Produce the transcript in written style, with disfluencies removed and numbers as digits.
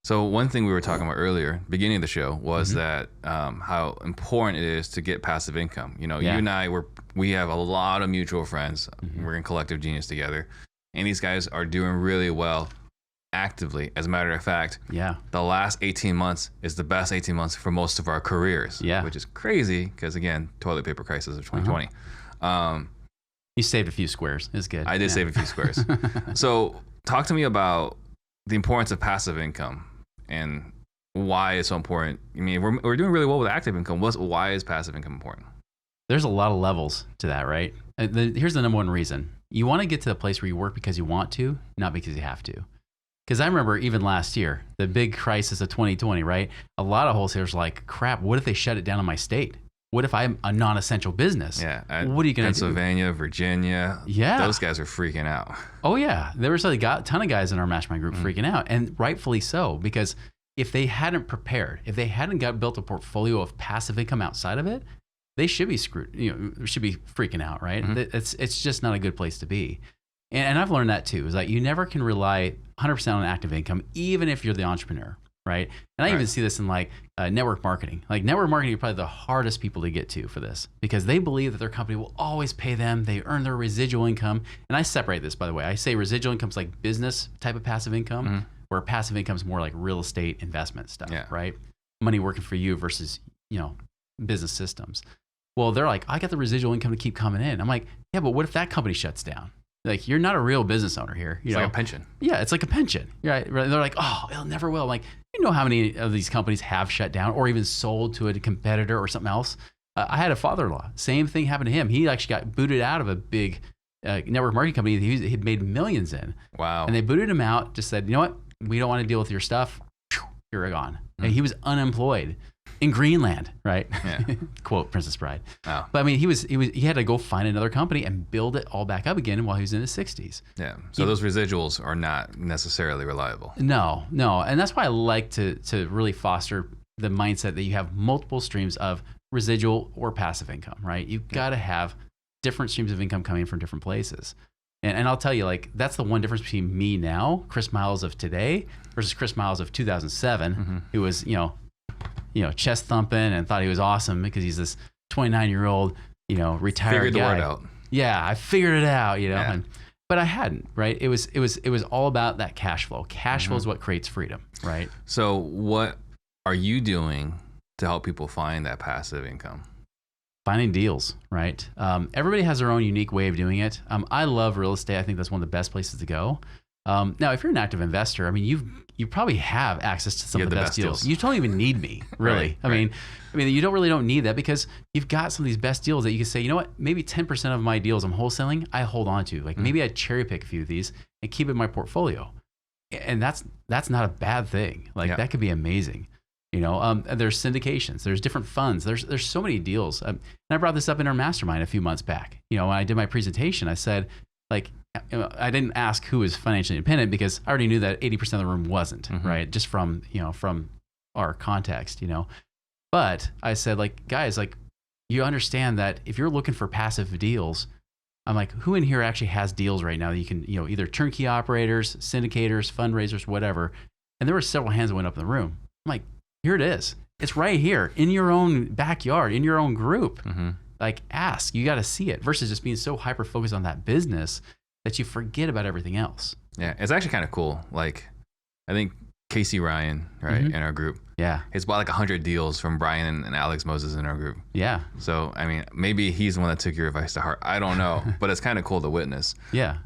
So one thing we were talking about earlier, beginning of the show, was that how important it is to get passive income. You know, you and I, we have a lot of mutual friends. We're in Collective Genius together. And these guys are doing really well actively. As a matter of fact, the last 18 months is the best 18 months for most of our careers, which is crazy because, again, toilet paper crisis of 2020. You saved a few squares. It's good. I did save a few squares. So talk to me about the importance of passive income and why it's so important. I mean, we're doing really well with active income. Why is passive income important? There's a lot of levels to that, right? Here's the number one reason. You want to get to the place where you work because you want to, not because you have to. Because I remember even last year, the big crisis of 2020, right? A lot of wholesalers were like, crap, what if they shut it down in my state? What if I'm a non-essential business? Yeah. What are you going to do? Pennsylvania, Virginia. Yeah. Those guys are freaking out. Oh, yeah. There was a ton of guys in our mastermind group freaking out, and rightfully so, because if they hadn't prepared, if they hadn't built a portfolio of passive income outside of it, they should be screwed, should be freaking out, right? It's just not a good place to be. And I've learned that too, is that you never can rely 100% on active income, even if you're the entrepreneur, right? And I even see this in like network marketing. Like network marketing are probably the hardest people to get to for this because they believe that their company will always pay them. They earn their residual income. And I separate this, by the way. I say residual income is like business type of passive income, where passive income is more like real estate investment stuff, right? Money working for you versus, business systems. Well, they're like, I got the residual income to keep coming in. I'm like, yeah, but what if that company shuts down? Like, you're not a real business owner here. It's like a pension. Yeah, it's like a pension. Right? They're like, oh, it never will. I'm like, you know how many of these companies have shut down or even sold to a competitor or something else? I had a father-in-law. Same thing happened to him. He actually got booted out of a big network marketing company that he'd made millions in. Wow. And they booted him out, just said, you know what? We don't want to deal with your stuff. You're gone. And he was unemployed in Greenland, right? Yeah. Quote Princess Bride. Oh. But I mean, he had to go find another company and build it all back up again while he was in his 60s. Yeah. So those residuals are not necessarily reliable. No. And that's why I like to really foster the mindset that you have multiple streams of residual or passive income, right? You've got to have different streams of income coming from different places. And I'll tell you, like, that's the one difference between me now, Chris Miles of today, versus Chris Miles of 2007, who was, chest thumping and thought he was awesome because he's this 29-year-old, retired Figured guy. the word out. Yeah, I figured it out, but I hadn't, right? It was all about that cash flow. Cash flow is what creates freedom, right? So what are you doing to help people find that passive income? Finding deals, right? Everybody has their own unique way of doing it. I love real estate. I think that's one of the best places to go. Now, if you're an active investor, I mean, you probably have access to some of the best deals. You don't even need me, really. I mean, you don't need that because you've got some of these best deals that you can say, you know what, maybe 10% of my deals I'm wholesaling, I hold on to. Like maybe I cherry pick a few of these and keep it in my portfolio. And that's not a bad thing. Like that could be amazing. There's syndications, there's different funds, there's so many deals. And I brought this up in our mastermind a few months back. When I did my presentation, I said, like, I didn't ask who was financially independent because I already knew that 80% of the room wasn't, right? Just from our context, But I said, like, guys, like, you understand that if you're looking for passive deals, I'm like, who in here actually has deals right now that you can, either turnkey operators, syndicators, fundraisers, whatever. And there were several hands that went up in the room. I'm like, here it is. It's right here in your own backyard, in your own group. Like, ask. You got to see it versus just being so hyper focused on that business that you forget about everything else. Yeah, it's actually kind of cool. Like, I think Casey Ryan, right, in our group. Yeah. He's bought like 100 deals from Brian and Alex Moses in our group. Yeah. So, I mean, maybe he's the one that took your advice to heart. I don't know, but it's kind of cool to witness. Yeah.